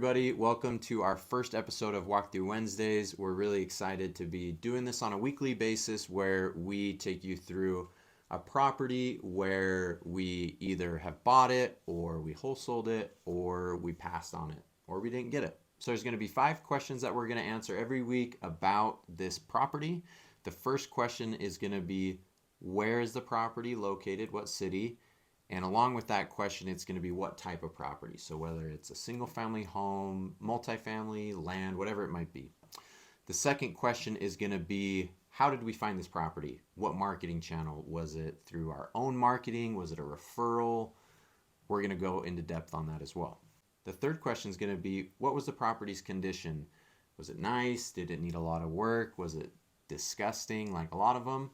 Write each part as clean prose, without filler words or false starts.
everybody. Welcome to our first episode of Walkthrough Wednesdays. We're really excited to be doing this on a weekly basis where we take you through a property where we either have bought it or we wholesaled it or we passed on it or we didn't get it. So there's going to be 5 questions that we're going to answer every week about this property. The first question is going to be, where is the property located? What city? And along with that question, it's going to be what type of property. So whether it's a single family home, multifamily, land, whatever it might be. The second question is going to be, how did we find this property? What marketing channel? Was it through our own marketing? Was it a referral? We're going to go into depth on that as well. The third question is going to be, what was the property's condition? Was it nice? Did it need a lot of work? Was it disgusting like a lot of them?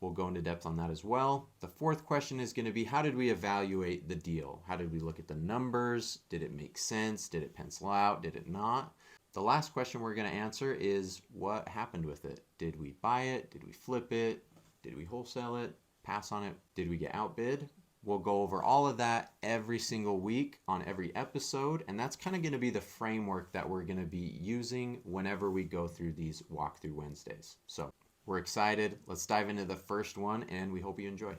We'll go into depth on that as well. The fourth question is going to be, how did we evaluate the deal? How did we look at the numbers? Did it make sense? Did it pencil out? Did it not? The last question we're going to answer is, what happened with it? Did we buy it? Did we flip it? Did we wholesale it? Pass on it? Did we get outbid? We'll go over all of that every single week on every episode, and that's kind of going to be the framework that we're going to be using whenever we go through these Walkthrough Wednesdays. So we're excited. Let's dive into the first one, and we hope you enjoy.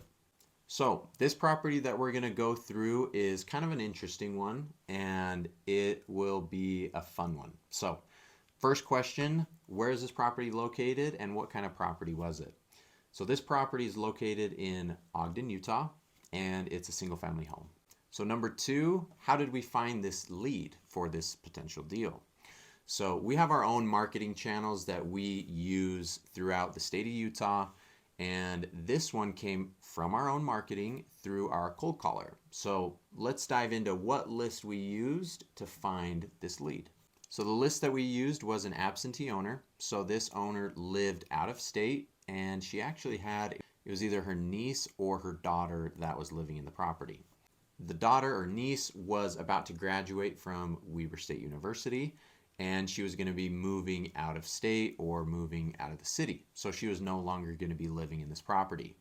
So this property that we're going to go through is kind of an interesting one, and it will be a fun one. So first question, where is this property located, and what kind of property was it? So this property is located in Ogden, Utah, and it's a single family home. So number 2, how did we find this lead for this potential deal? So we have our own marketing channels that we use throughout the state of Utah, and this one came from our own marketing through our cold caller. So let's dive into what list we used to find this lead. So the list that we used was an absentee owner. So this owner lived out of state, and she actually had, it was either her niece or her daughter that was living in the property. The daughter or niece was about to graduate from Weber State University, and she was going to be moving out of state or moving out of the city. So she was no longer going to be living in this property.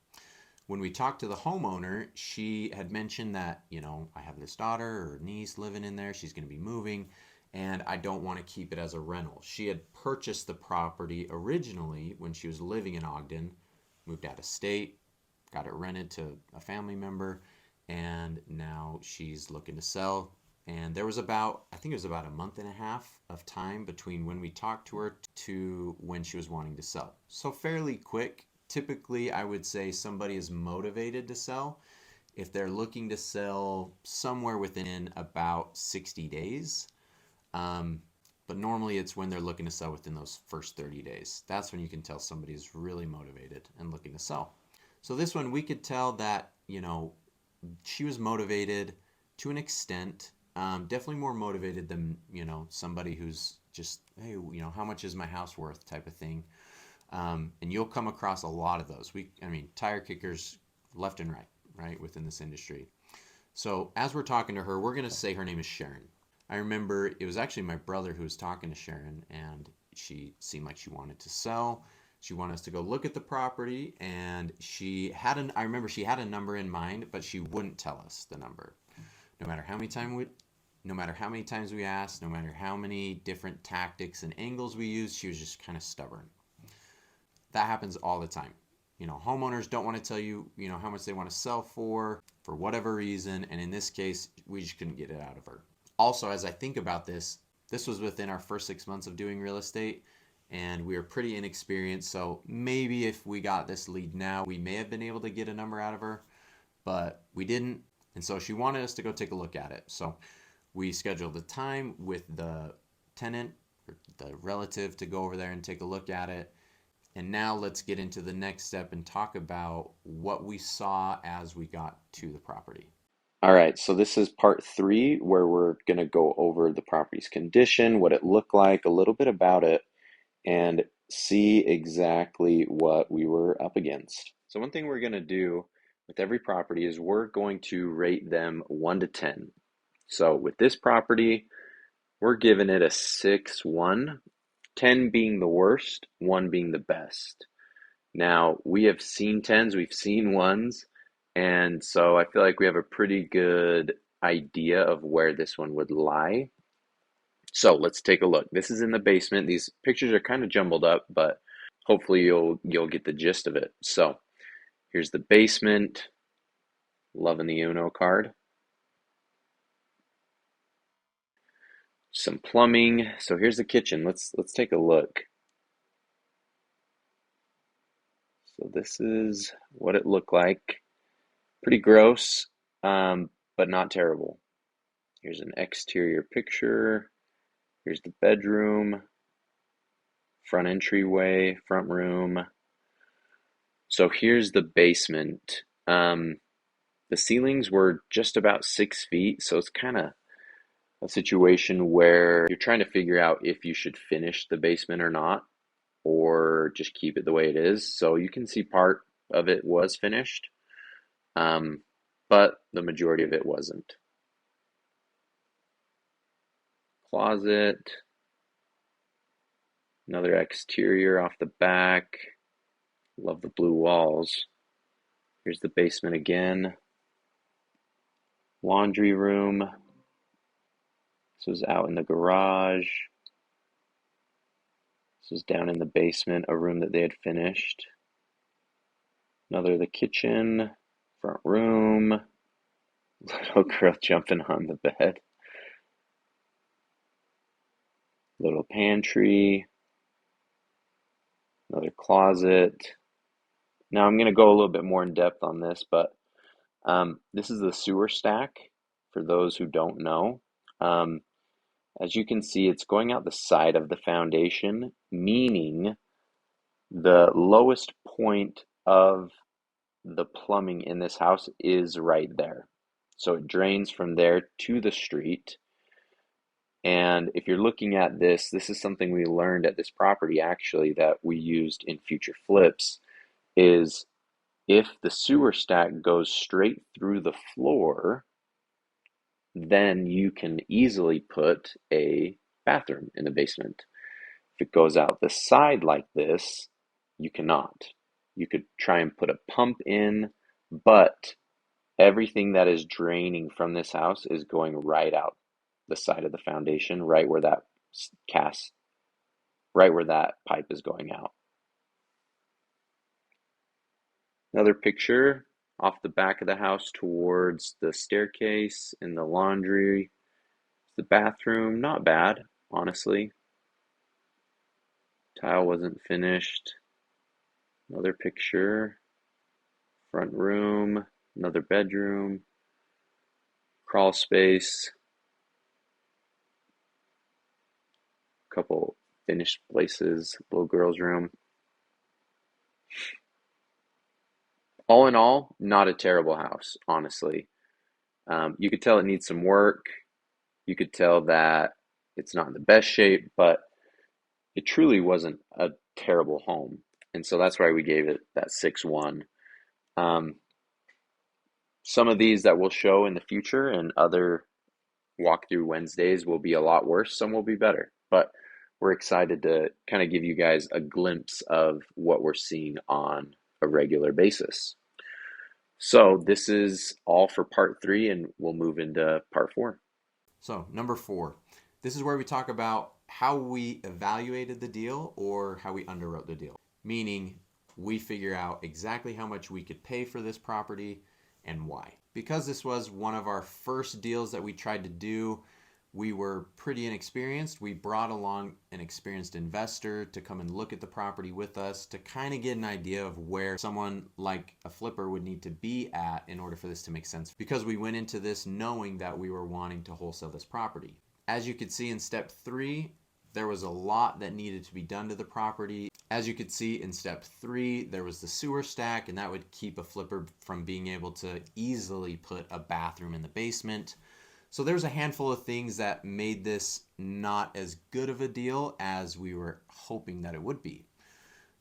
When we talked to the homeowner, she had mentioned that, I have this daughter or niece living in there. She's going to be moving, and I don't want to keep it as a rental. She had purchased the property originally when she was living in Ogden, moved out of state, got it rented to a family member, and now she's looking to sell. And there was I think it was about a month and a half of time between when we talked to her to when she was wanting to sell. So fairly quick. Typically, I would say somebody is motivated to sell if they're looking to sell somewhere within about 60 days. But normally it's when they're looking to sell within those first 30 days. That's when you can tell somebody is really motivated and looking to sell. So this one, we could tell that, she was motivated to an extent. Definitely more motivated than, somebody who's just, hey, how much is my house worth type of thing. And you'll come across a lot of those. Tire kickers left and right, within this industry. So as we're talking to her, we're going to say her name is Sharon. I remember it was actually my brother who was talking to Sharon, and she seemed like she wanted to sell. She wanted us to go look at the property, and I remember she had a number in mind, but she wouldn't tell us the number. No matter how many times we asked, no matter how many different tactics and angles we used, she was just kind of stubborn. That happens all the time. Homeowners don't want to tell you, how much they want to sell for whatever reason. And in this case, we just couldn't get it out of her. Also, as I think about this was within our first 6 months of doing real estate, and we were pretty inexperienced. So maybe if we got this lead now, we may have been able to get a number out of her, but we didn't. And so she wanted us to go take a look at it. So we scheduled a time with the tenant or the relative to go over there and take a look at it. And now let's get into the next step and talk about what we saw as we got to the property. All right, so this is part 3 where we're going to go over the property's condition, what it looked like, a little bit about it, and see exactly what we were up against. So one thing we're going to do with every property is we're going to rate them 1 to 10. So with this property, we're giving it a 6-1, 10 being the worst, 1 being the best. Now, we have seen 10s, we've seen 1s, and so I feel like we have a pretty good idea of where this one would lie. So let's take a look. This is in the basement. These pictures are kind of jumbled up, but hopefully you'll get the gist of it. So here's the basement. Loving the Uno card. Some plumbing. So here's the kitchen. Let's take a look. So this is what it looked like. Pretty gross, but not terrible. Here's an exterior picture. Here's the bedroom, front entryway, front room. So here's the basement. The ceilings were just about 6 feet, so it's kind of a situation where you're trying to figure out if you should finish the basement or not, or just keep it the way it is. So you can see part of it was finished, but the majority of it wasn't. Closet, another exterior off the back. Love the blue walls. Here's the basement again. Laundry room. This was out in the garage. This was down in the basement, a room that they had finished. Another the kitchen, front room. Little girl jumping on the bed. Little pantry. Another closet. Now I'm going to go a little bit more in depth on this, but this is the sewer stack for those who don't know. As you can see, it's going out the side of the foundation, meaning the lowest point of the plumbing in this house is right there. So it drains from there to the street. And if you're looking at this, this is something we learned at this property actually that we used in future flips, is if the sewer stack goes straight through the floor, then you can easily put a bathroom in the basement. If it goes out the side like this, you cannot. You could try and put a pump in, but everything that is draining from this house is going right out the side of the foundation, right where that right where that pipe is going out. Another picture off the back of the house towards the staircase and the laundry. The bathroom, not bad, honestly. Tile wasn't finished. Another picture. Front room, another bedroom, crawl space, couple finished places, little girl's room. All in all, not a terrible house, honestly. You could tell it needs some work. You could tell that it's not in the best shape, but it truly wasn't a terrible home. And so that's why we gave it that 6-1. Some of these that we'll show in the future and other walkthrough Wednesdays will be a lot worse. Some will be better, but we're excited to kind of give you guys a glimpse of what we're seeing on a regular basis. So this is all for part 3, and we'll move into part 4. So number 4, this is where we talk about how we evaluated the deal or how we underwrote the deal. Meaning we figure out exactly how much we could pay for this property and why. Because this was one of our first deals that we tried to do, we were pretty inexperienced. We brought along an experienced investor to come and look at the property with us to kind of get an idea of where someone like a flipper would need to be at in order for this to make sense. Because we went into this knowing that we were wanting to wholesale this property. As you could see in step 3, there was a lot that needed to be done to the property. As you could see in step 3, there was the sewer stack, and that would keep a flipper from being able to easily put a bathroom in the basement. So there's a handful of things that made this not as good of a deal as we were hoping that it would be.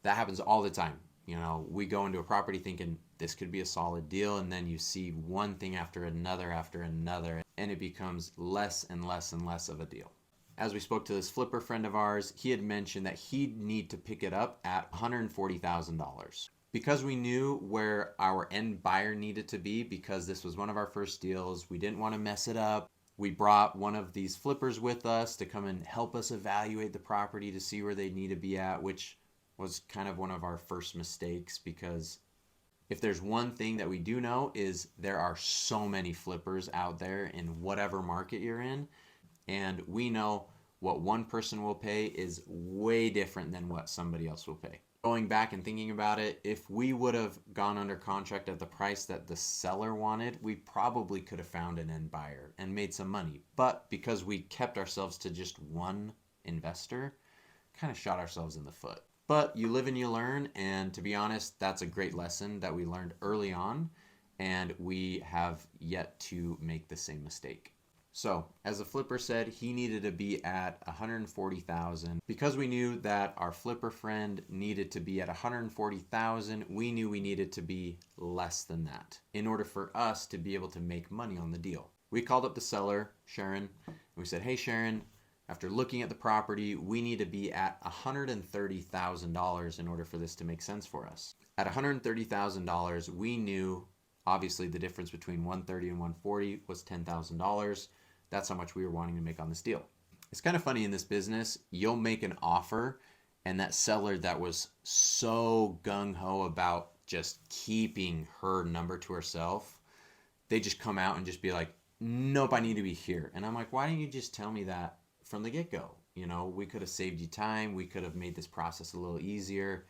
That happens all the time. You know, we go into a property thinking this could be a solid deal, and then you see one thing after another, and it becomes less and less and less of a deal. As we spoke to this flipper friend of ours, he had mentioned that he'd need to pick it up at $140,000. Because we knew where our end buyer needed to be, because this was one of our first deals, we didn't want to mess it up. We brought one of these flippers with us to come and help us evaluate the property to see where they need to be at, which was kind of one of our first mistakes, because if there's one thing that we do know is there are so many flippers out there in whatever market you're in, and we know what one person will pay is way different than what somebody else will pay. Going back and thinking about it, if we would have gone under contract at the price that the seller wanted, we probably could have found an end buyer and made some money. But because we kept ourselves to just one investor, kind of shot ourselves in the foot. But you live and you learn, and to be honest, that's a great lesson that we learned early on, and we have yet to make the same mistake. So, as the flipper said, he needed to be at 140,000. Because we knew that our flipper friend needed to be at 140,000, we knew we needed to be less than that in order for us to be able to make money on the deal. We called up the seller, Sharon, and we said, "Hey Sharon, after looking at the property, we need to be at $130,000 in order for this to make sense for us." At $130,000, we knew obviously the difference between 130 and 140 was $10,000. That's how much we were wanting to make on this deal. It's kind of funny in this business, you'll make an offer and that seller that was so gung-ho about just keeping her number to herself, they just come out and just be like, "Nope, I need to be here." And I'm like, why didn't you just tell me that from the get-go? You know, we could have saved you time. We could have made this process a little easier.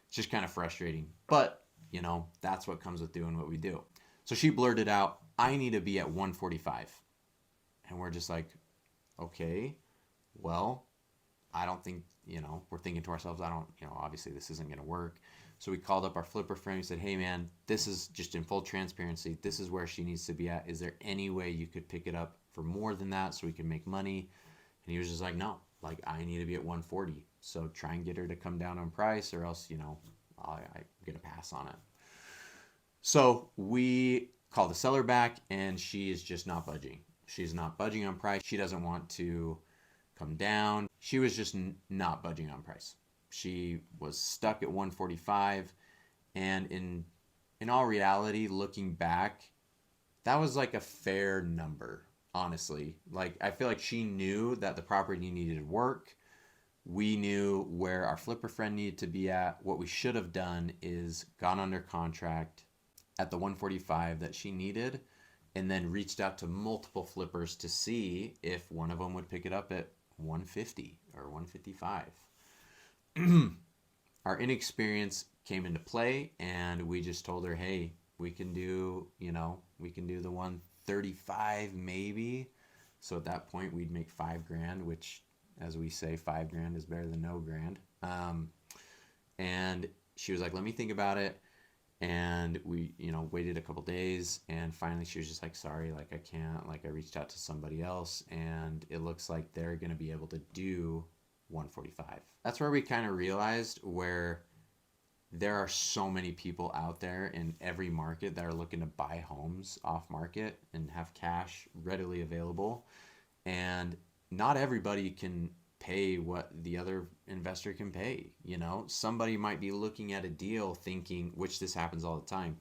It's just kind of frustrating. But, you know, that's what comes with doing what we do. So she blurted out, "I need to be at 145. And we're just like, okay, well, I don't think, we're thinking to ourselves, obviously this isn't going to work. So we called up our flipper friend. We said, "Hey man, this is just in full transparency. This is where she needs to be at. Is there any way you could pick it up for more than that so we can make money?" And he was just like, "No, like I need to be at 140. So try and get her to come down on price or else, I get a pass on it." So we call the seller back and she is just not budging. She's not budging on price. She doesn't want to come down. She was just not budging on price. She was stuck at 145. And in all reality, looking back, that was like a fair number, honestly. Like, I feel like she knew that the property needed work. We knew where our flipper friend needed to be at. What we should have done is gone under contract at the 145 that she needed, and then reached out to multiple flippers to see if one of them would pick it up at 150 or 155. Our inexperience came into play, and we just told her, "Hey, we can do the 135 maybe." So at that point, we'd make $5,000, which, as we say, $5,000 is better than no grand. And she was like, "Let me think about it." And we, waited a couple days, and finally she was just like, "Sorry, like I can't, like I reached out to somebody else and it looks like they're going to be able to do 145. That's where we kind of realized where there are so many people out there in every market that are looking to buy homes off market and have cash readily available. And not everybody can pay what the other investor can pay. Somebody might be looking at a deal thinking, which this happens all the time,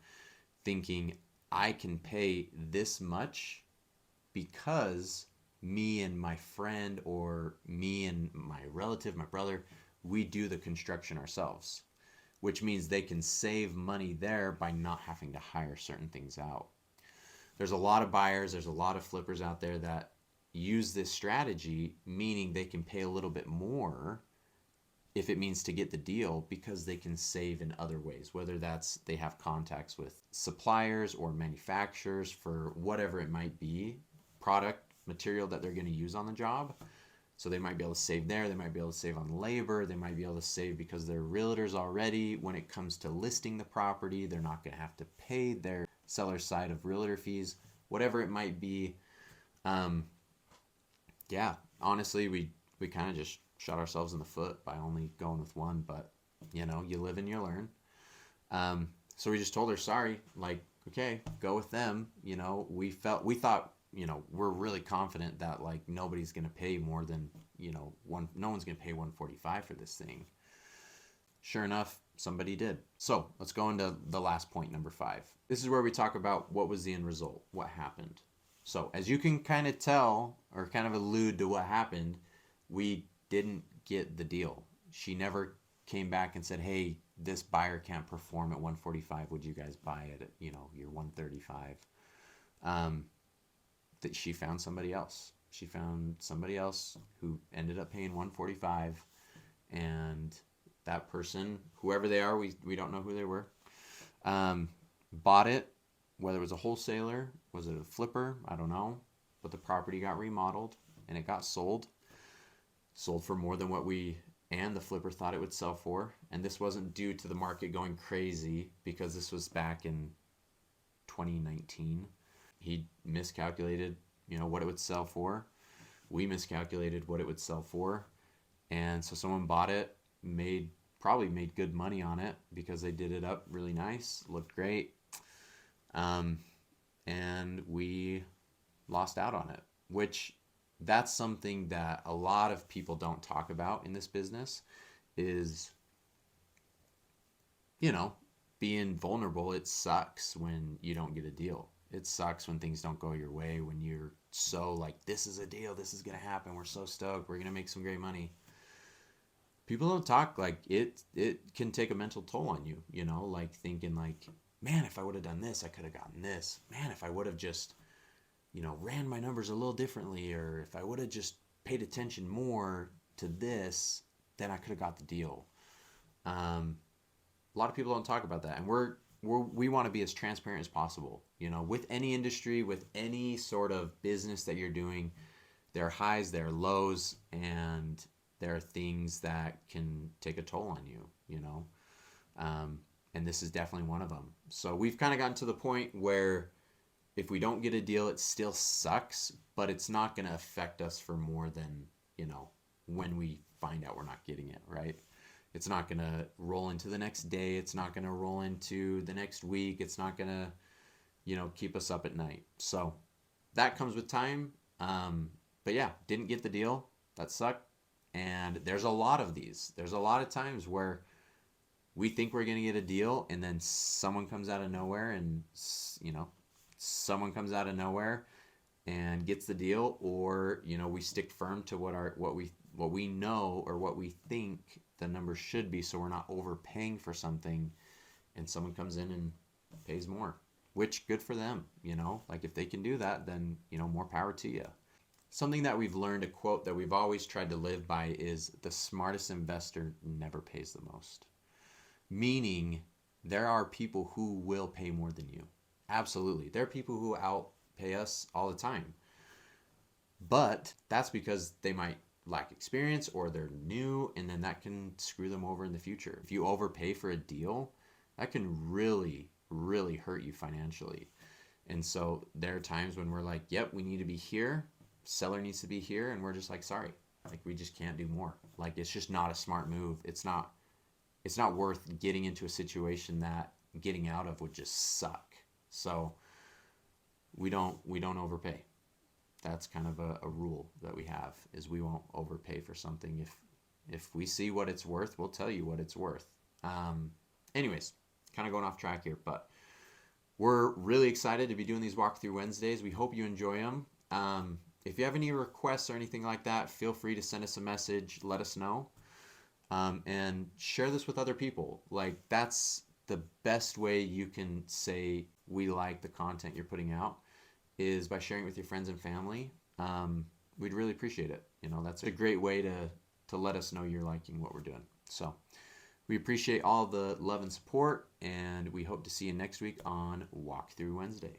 thinking, "I can pay this much because me and my friend or me and my relative, my brother, we do the construction ourselves," which means they can save money there by not having to hire certain things out. There's a lot of buyers, there's a lot of flippers out there that use this strategy, meaning they can pay a little bit more if it means to get the deal, because they can save in other ways, whether that's they have contacts with suppliers or manufacturers for whatever it might be, product material that they're going to use on the job. So they might be able to save there, they might be able to save on labor, they might be able to save because they're realtors already. When it comes to listing the property, they're not going to have to pay their seller side of realtor fees, whatever it might be. Yeah, honestly, we kind of just shot ourselves in the foot by only going with one, but you live and you learn. So we just told her, "Sorry, like, okay, go with them." We thought, we're really confident that like nobody's going to pay more than, no one's going to pay 145 for this thing. Sure enough, somebody did. So let's go into the last point, number 5. This is where we talk about what was the end result, what happened. So as you can kind of tell or kind of allude to what happened, we didn't get the deal. She never came back and said, "Hey, this buyer can't perform at 145. Would you guys buy it at, your 135?" Um, that she found somebody else. She found somebody else who ended up paying 145, and that person, whoever they are, we don't know who they were, bought it. Whether it was a wholesaler, was it a flipper, I don't know, but the property got remodeled and it got sold for more than what we and the flipper thought it would sell for. And this wasn't due to the market going crazy, because this was back in 2019. He miscalculated, what it would sell for. We miscalculated what it would sell for. And so someone bought it, probably made good money on it because they did it up really nice, looked great. And we lost out on it, which that's something that a lot of people don't talk about in this business is, being vulnerable. It sucks when you don't get a deal. It sucks when things don't go your way, when you're so like, this is a deal, this is going to happen, we're so stoked, we're going to make some great money. People don't talk like it can take a mental toll on you, like thinking like, man, if I would have done this, I could have gotten this. Man, if I would have just, ran my numbers a little differently, or if I would have just paid attention more to this, then I could have got the deal. A lot of people don't talk about that, and we want to be as transparent as possible. With any industry, with any sort of business that you're doing, there are highs, there are lows, and there are things that can take a toll on you. And this is definitely one of them. So we've kind of gotten to the point where if we don't get a deal, it still sucks, but it's not going to affect us for more than, when we find out we're not getting it, right? It's not going to roll into the next day. It's not going to roll into the next week. It's not going to, keep us up at night. So that comes with time. But yeah, didn't get the deal. That sucked. And there's a lot of these. There's a lot of times where we think we're going to get a deal, and then someone comes out of nowhere, and someone comes out of nowhere and gets the deal, or we stick firm to what we know or what we think the number should be, so we're not overpaying for something, and someone comes in and pays more, which good for them. Like if they can do that, then more power to you. Something that we've learned, a quote that we've always tried to live by, is the smartest investor never pays the most. Meaning, there are people who will pay more than you. Absolutely. There are people who outpay us all the time. But that's because they might lack experience or they're new, and then that can screw them over in the future. If you overpay for a deal, that can really, really hurt you financially. And so there are times when we're like, yep, we need to be here. Seller needs to be here. And we're just like, sorry, like we just can't do more. Like it's just not a smart move. It's not worth getting into a situation that getting out of would just suck. So we don't overpay. That's kind of a rule that we have, is we won't overpay for something. If we see what it's worth, we'll tell you what it's worth. Anyways, kind of going off track here, but we're really excited to be doing these Walkthrough Wednesdays. We hope you enjoy them. If you have any requests or anything like that, feel free to send us a message. Let us know. And share this with other people. Like that's the best way you can say we like the content you're putting out, is by sharing it with your friends and family. We'd really appreciate it. That's a great way to let us know you're liking what we're doing. So we appreciate all the love and support, and we hope to see you next week on Walkthrough Wednesday.